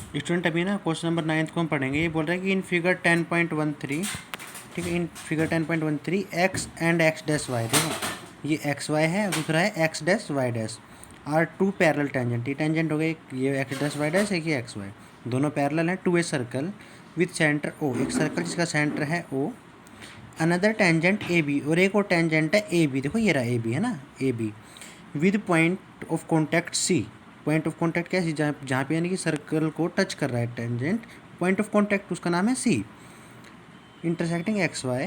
Student अभी ना question number 9 को हम पढ़ेंगे। ये बोल रहा है कि इन फिगर 10.13, ठीक है, in figure 10.13 X and X dash Y, देखो ये एक्स वाई है और दूसरा है X dash Y dash are two parallel tangent. ये टेंजेंट हो गए, ये एक्स डैश वाई डैश, एक ये एक्स वाई, दोनों पैरेलल हैं to a circle with centre O, एक सर्कल जिसका सेंटर है O, another tangent A B, और एक और टेंजेंट है ए बी, देखो ये रहा ए बी है ना, A B with point of contact C. Point of contact क्या है, जहाँ जहाँ पे यानी कि सर्कल को टच कर रहा है टेंजेंट, पॉइंट ऑफ कॉन्टैक्ट उसका नाम है सी। इंटरसेक्टिंग एक्स वाई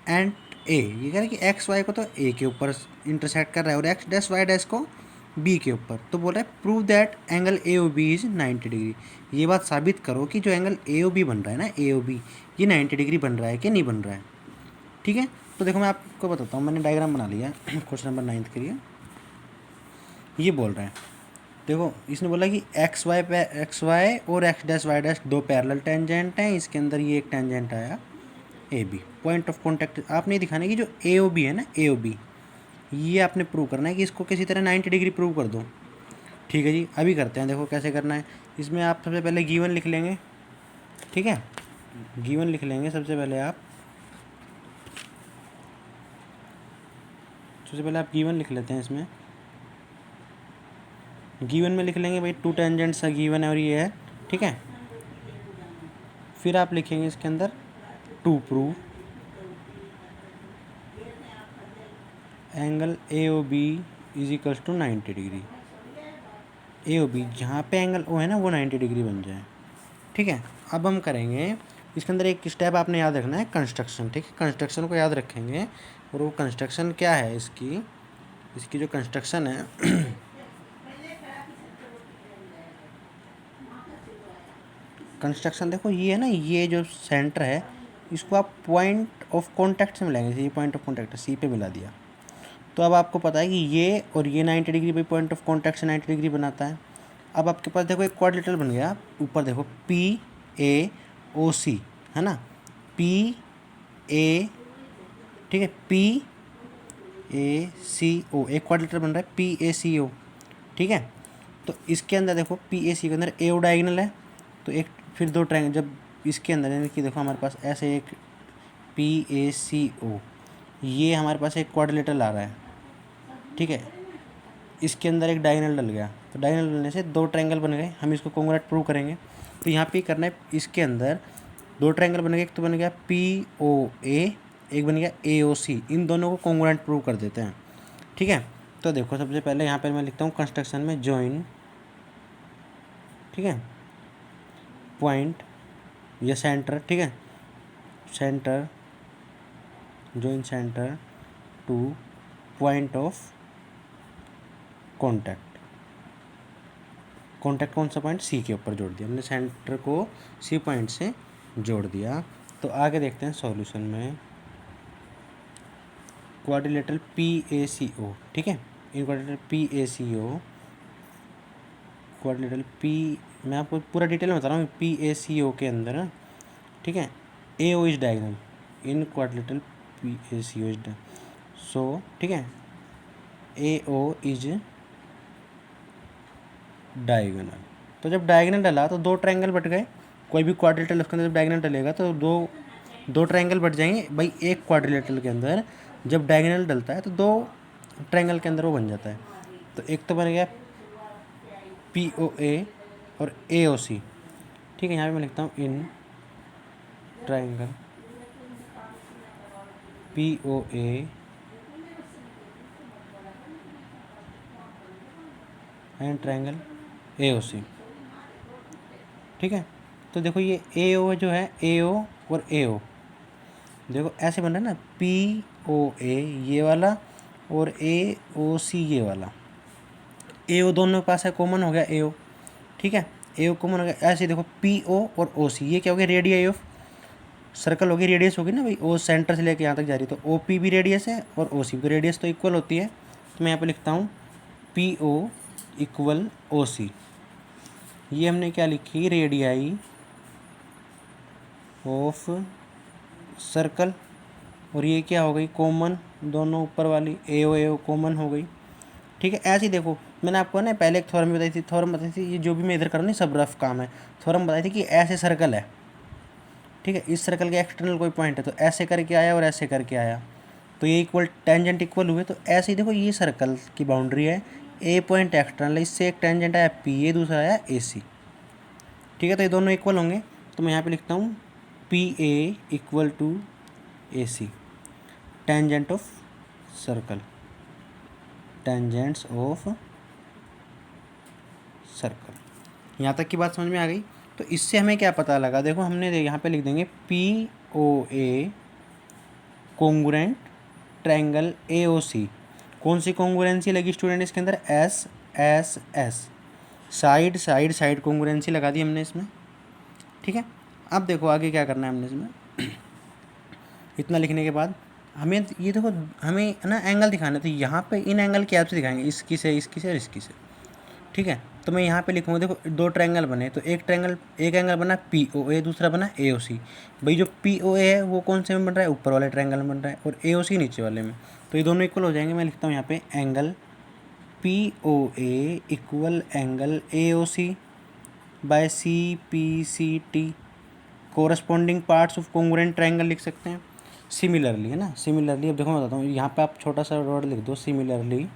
एंड ए, ये कह रहा है कि एक्स वाई को तो ए के ऊपर इंटरसेक्ट कर रहा है और एक्स डैश वाई डैश को बी के ऊपर। तो बोल रहा है prove that angle A O B is 90 degree. ये बात साबित करो कि जो एंगल ए ओ बी बन रहा है ना, ए ओ बी, ये 90 डिग्री बन रहा है कि नहीं बन रहा है। ठीक है, तो देखो मैं आपको बताता हूँ, मैंने डायग्राम बना लिया क्वेश्चन नंबर 9 के लिए। ये बोल रहे हैं, देखो इसने बोला कि एक्स वाई और एक्स डैश वाई डैश दो पैरेलल टेंजेंट हैं, इसके अंदर ये एक टेंजेंट आया A B. Point of contact आपने दिखाना कि जो ए ओ बी है ना, ए ओ बी, ये आपने प्रूव करना है कि इसको किसी तरह 90 डिग्री प्रूव कर दो। ठीक है जी, अभी करते हैं, देखो कैसे करना है। इसमें आप सबसे पहले गिवन लिख लेंगे, ठीक है, गिवन लिख लेंगे सबसे पहले आप, गिवन लिख लेते हैं। इसमें गिवन में लिख लेंगे भाई टू टेंजेंट्स का गिवन है और ये है, ठीक है। फिर आप लिखेंगे इसके अंदर to prove angle A O B is equals to 90 degree. A O B जहाँ पे एंगल ओ है ना वो 90 डिग्री बन जाए। ठीक है, अब हम करेंगे इसके अंदर एक स्टेप आपने याद रखना है, कंस्ट्रक्शन। ठीक है, कंस्ट्रक्शन को याद रखेंगे, और वो कंस्ट्रक्शन क्या है इसकी जो कंस्ट्रक्शन है कंस्ट्रक्शन देखो ये है ना, ये जो सेंटर है इसको आप पॉइंट ऑफ कॉन्टैक्ट से मिलाएंगे। ये पॉइंट ऑफ कॉन्टैक्ट सी पे मिला दिया, तो अब आपको पता है कि ये और ये 90 डिग्री भाई पॉइंट ऑफ कॉन्टैक्ट से 90 डिग्री बनाता है। अब आपके पास देखो एक क्वाड्रिलेटरल बन गया, ऊपर देखो पी ए ओ सी है ना, पी ए, ठीक है, पी ए सी ओ, एक क्वाड्रिलेटरल बन रहा है पी ए सी ओ। ठीक है, तो इसके अंदर देखो पी ए सी के अंदर ए ओ डायगोनल है, तो एक फिर दो ट्रायंगल, जब इसके अंदर यानी कि देखो हमारे पास ऐसे एक पी ए सी ओ, ये हमारे पास एक क्वाड्रिलेटरल आ रहा है। ठीक है, इसके अंदर एक डायगोनल डल गया, तो डायगोनल डलने से दो ट्रायंगल बन गए, हम इसको कॉन्ग्रुएंट प्रूव करेंगे। तो यहाँ पे करना है, इसके अंदर दो ट्रायंगल बन गए, एक तो बन गया पी ओ ए, एक बन गया ए ओ सी, इन दोनों को कॉन्ग्रुएंट प्रूव कर देते हैं। ठीक है, तो देखो सबसे पहले यहाँ पर मैं लिखता हूँ कंस्ट्रक्शन में जॉइन, ठीक है, पॉइंट या सेंटर, ठीक है, centre, join centre two point of contact. Contact कौन सा पॉइंट, सी के ऊपर जोड़ दिया हमने, सेंटर को सी पॉइंट से जोड़ दिया। तो आगे देखते हैं सॉल्यूशन में, quadrilateral P A C O, ठीक है, in quadrilateral P A C O, quadrilateral P, मैं आपको पूरा डिटेल में बता रहा हूँ, पी ए सी ओ के अंदर, ठीक है, A O is diagonal in quadrilateral P A C O is, so ठीक है, ए ओ इज डायगोनल। तो जब डायगोनल डला तो दो ट्रायंगल बट गए, कोई भी क्वाड्रिलेटरल उसके अंदर जब डायगोनल डलेगा तो दो ट्रायंगल बट जाएंगे भाई। एक क्वाड्रिलेटरल के अंदर जब डायगोनल डलता है तो दो ट्रायंगल के अंदर वो बन जाता है। तो एक तो बन गया पी ओ ए और ए ओ सी। ठीक है, यहाँ पे मैं लिखता हूँ in triangle P O A and triangle A O C. ठीक है, तो देखो ये ए ओ जो है, ए ओ और ए ओ देखो ऐसे बन रहा है ना, पी ओ ए ये वाला और ए ओ सी ये वाला, ए ओ दोनों के पास है, कॉमन हो गया ए ओ। ठीक है, ए ओ कॉमन हो गया, ऐसे देखो पी ओ और ओ सी, ये क्या हो गया, रेडियाई ऑफ सर्कल होगी, रेडियस होगी ना भाई, ओ सेंटर से लेके यहाँ तक जा रही है, तो ओ पी भी रेडियस है और ओ सी भी रेडियस तो इक्वल होती है। तो मैं यहाँ पे लिखता हूँ पी ओ इक्वल ओ सी। ये हमने क्या लिखी, रेडियाई ऑफ सर्कल, और ये क्या हो गई, कॉमन, दोनों ऊपर वाली ए ओ कॉमन हो गई। ठीक है, ऐसे ही देखो मैंने आपको ना पहले एक थ्योरम बताई थी, ये जो भी मैं इधर कर रहा हूँ नहीं सब रफ काम है। थ्योरम बताई थी कि ऐसे सर्कल है, ठीक है, इस सर्कल के एक्सटर्नल कोई पॉइंट है तो ऐसे करके आया और ऐसे करके आया तो ये इक्वल टेंजेंट इक्वल हुए। तो ऐसे ही देखो ये सर्कल की बाउंड्री है, ए पॉइंट एक्सटर्नल है, इससे एक टेंजेंट आया पी ए, दूसरा आया ए सी, ठीक है। तो ये दोनों इक्वल होंगे तो मैं यहाँ पे लिखता हूँ P A equal to A C, tangent of circle, tangents of circle. यहाँ तक की बात समझ में आ गई। तो इससे हमें क्या पता लगा, देखो हमने यहाँ पे लिख देंगे P O A congruent triangle A O C. कौन सी कॉन्ग्रुएंसी लगी स्टूडेंट इसके अंदर, S S S, side side side congruency लगा दी हमने इसमें, ठीक है। अब देखो आगे क्या करना है हमने इसमें इतना लिखने के बाद हमें ये देखो हमें ना एंगल दिखाना है, तो यहाँ पे इन एंगल की हेल्प से दिखाएंगे, इसकी से इसकी से और इसकी से, ठीक है। तो मैं यहाँ पे लिखूँगा, देखो दो ट्रायंगल बने तो एक एंगल बना पी ओ ए, दूसरा बना ए ओ सी। भाई जो पी ओ ए है वो कौन से में बन रहा है, ऊपर वाले ट्रायंगल में बन रहा है, और ए ओ सी नीचे वाले में, तो ये दोनों इक्वल हो जाएंगे। मैं लिखता हूँ यहाँ पे angle P O A equal angle A O C by C P C T, corresponding parts of congruent triangle लिख सकते हैं। सिमिलरली है ना, सिमिलरली अब देखो मैं बताता हूँ, यहाँ पे आप छोटा सा वर्ड लिख दो सिमिलरली।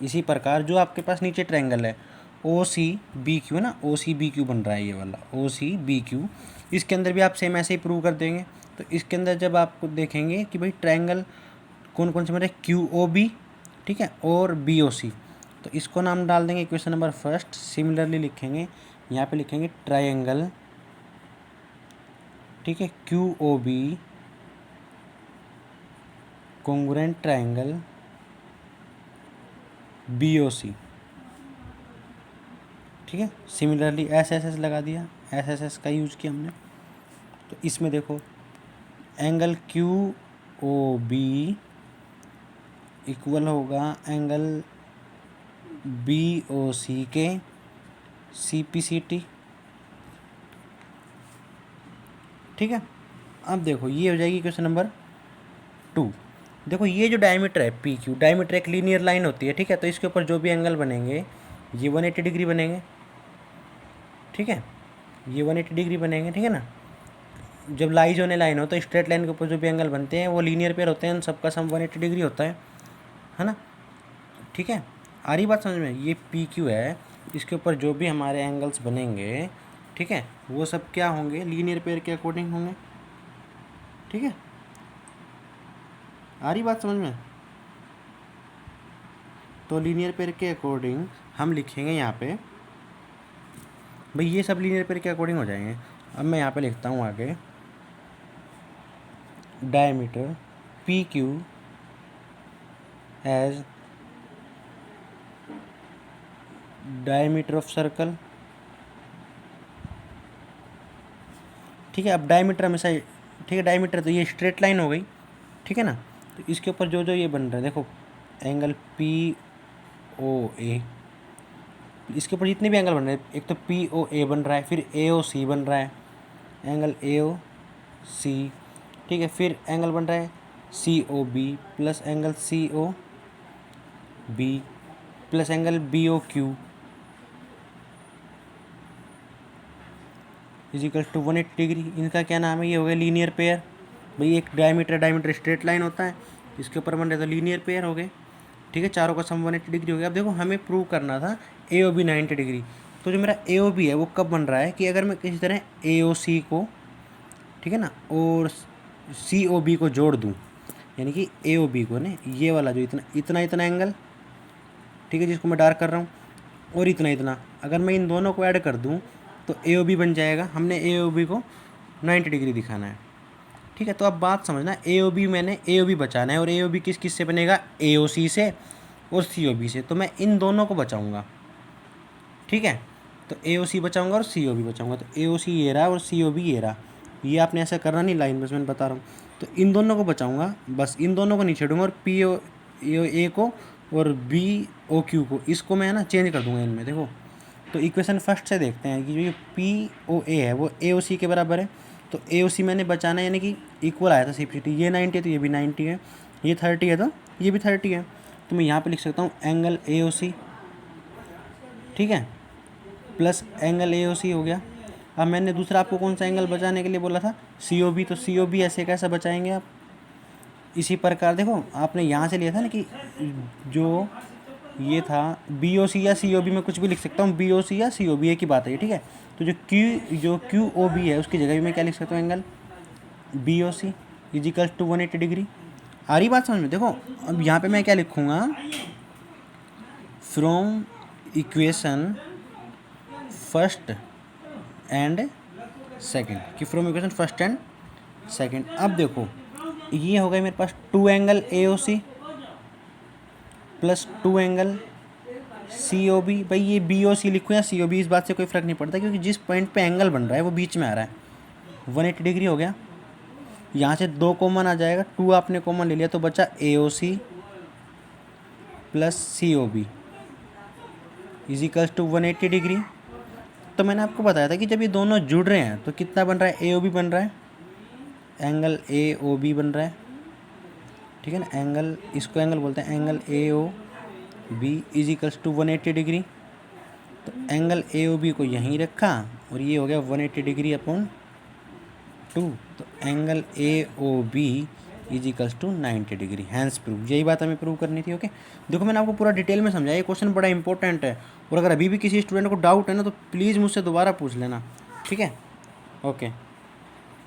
इसी प्रकार जो आपके पास नीचे ट्रायंगल है ओ सी बी क्यू ना, ओ सी बी क्यू बन रहा है ये वाला ओ सी बी क्यू, इसके अंदर भी आप सेम ऐसे ही प्रूव कर देंगे। तो इसके अंदर जब आपको देखेंगे कि भाई ट्रायंगल कौन कौन से मेरे, क्यू ओ बी, ठीक है, और बी ओ सी, तो इसको नाम डाल देंगे क्वेश्चन नंबर फर्स्ट। सिमिलरली लिखेंगे, यहाँ पे लिखेंगे ट्रायंगल, ठीक है, Q O B congruent triangle B O C, ठीक है। सिमिलरली एस एस एस लगा दिया, एस एस एस का यूज़ किया हमने। तो इसमें देखो angle Q O B equal होगा एंगल बी ओ सी के सी पी सी टी, ठीक है। अब देखो ये हो जाएगी क्वेश्चन नंबर 2। देखो ये जो डायमीटर है पी क्यू, डायमीटर एक लीनियर लाइन होती है, ठीक है। तो इसके ऊपर जो भी एंगल बनेंगे ये 180 डिग्री बनेंगे, ठीक है, ये 180 डिग्री बनेंगे, ठीक है ना। जब लाइज होने लाइन हो तो स्ट्रेट लाइन के ऊपर जो भी एंगल बनते हैं वो लीनियर पेयर होते हैं, उन सबका सम 180 डिग्री होता है ना, ठीक है। आ रही बात समझ में, ये पी क्यू है, इसके ऊपर जो भी हमारे एंगल्स बनेंगे, ठीक है, वो सब क्या होंगे, लीनियर पेयर के अकॉर्डिंग होंगे, ठीक है। आ रही बात समझ में। तो लीनियर पेयर के अकॉर्डिंग हम लिखेंगे यहाँ पे, भाई ये सब लीनियर पेयर के अकॉर्डिंग हो जाएंगे। अब मैं यहाँ पे लिखता हूँ आगे diameter P Q as diameter of circle, ठीक है। अब डायमीटर हमेशा, ठीक है, डायमीटर तो ये स्ट्रेट लाइन हो गई, ठीक है ना। तो इसके ऊपर जो जो ये बन रहा है देखो एंगल पी ओ ए, इसके ऊपर जितने भी एंगल बन रहे हैं, एक तो पी ओ ए बन रहा है, फिर ए ओ सी बन रहा है, एंगल ए ओ सी, ठीक है, फिर एंगल बन रहा है C O B plus angle C O B plus angle B O Q इजिकल टू 180 डिग्री। इनका क्या नाम है, ये हो गया लीनियर पेयर। भाई एक डायमीटर स्ट्रेट लाइन होता है, इसके ऊपर बन रहे तो लीनियर पेयर हो गए, ठीक है। चारों का सम 180 डिग्री हो गया। अब देखो हमें प्रूव करना था ए ओ बी 90 डिग्री। तो जो मेरा ए ओ बी है वो कब बन रहा है कि अगर मैं किसी तरह ए ओ सी को, ठीक है ना, और सी ओ बी को जोड़ दूँ, यानी कि ए ओ बी को ना ये वाला जो इतना इतना इतना एंगल, ठीक है, जिसको मैं डार्क कर रहा हूँ, और इतना इतना, अगर मैं इन दोनों को ऐड कर दूँ तो ए ओ बी बन जाएगा। हमने ए ओ बी को 90 डिग्री दिखाना है, ठीक है। तो अब बात समझना, ए ओ बी मैंने ए ओ बी बचाना है, और ए ओ बी किस किस से बनेगा, ए ओ सी से और सी ओ बी से। तो मैं इन दोनों को बचाऊँगा, ठीक है। तो ए ओ सी बचाऊँगा और सी ओ बी बचाऊँगा। तो ए ओ सी ये रहा और सी ओ बी ये रहा, ये आपने ऐसा करना नहीं लाइन, बस मैं बता रहा हूँ। तो इन दोनों को बचाऊँगा, बस इन दोनों को नहीं छोड़ूंगा, और पी ओ ए को और बी ओ क्यू को, इसको मैं ना चेंज कर दूँगा इनमें। देखो तो इक्वेशन फर्स्ट से देखते हैं कि जो ये पी ओ ए है वो ए ओ सी के बराबर है। तो ए ओ सी मैंने बचाना है, यानी कि इक्वल आया था सी पी सी टी, ये 90 है तो ये भी 90 है, ये 30 है तो ये भी 30 है। तो मैं यहाँ पे लिख सकता हूँ एंगल AOC, ठीक है, प्लस एंगल AOC हो गया। अब मैंने दूसरा आपको कौन सा एंगल बचाने के लिए बोला था, COB, तो COB ऐसे कैसे बचाएंगे आप, इसी प्रकार देखो आपने यहाँ से लिया था ना कि जो ये था BOC या COB, में कुछ भी लिख सकता हूँ, BOC या COB एक ही बात है ये, ठीक है। तो जो QOB है उसकी जगह भी मैं क्या लिख सकता हूँ, angle BOC equals to 180 degree. आ रही बात समझ में? देखो अब यहाँ पे मैं क्या लिखूँगा, from equation first and second, कि from equation first and second. अब देखो ये हो गया मेरे पास 2 angle AOC plus 2 angle COB। भाई ये BOC लिखो या COB, इस बात से कोई फ़र्क नहीं पड़ता, क्योंकि जिस पॉइंट पे एंगल बन रहा है वो बीच में आ रहा है। 180 डिग्री हो गया। यहाँ से 2 कॉमन आ जाएगा, 2 आपने कॉमन ले लिया तो बचा AOC plus COB equals to 180 degree. तो मैंने आपको बताया था कि जब ये दोनों जुड़ रहे हैं तो कितना बन रहा है, AOB बन रहा है, एंगल AOB बन रहा है, ठीक है ना। एंगल, इसको एंगल बोलते हैं, angle AOB equals to 180 degree. तो एंगल AOB को यहीं रखा और ये हो गया 180 डिग्री अपॉन 2, तो angle AOB equals to 90 degree, hence prove. यही बात हमें प्रूव करनी थी। ओके, देखो मैंने आपको पूरा डिटेल में समझाया, ये क्वेश्चन बड़ा इंपॉर्टेंट है, और अगर अभी भी किसी स्टूडेंट को डाउट है ना तो प्लीज़ मुझसे दोबारा पूछ लेना, ठीक है। ओके।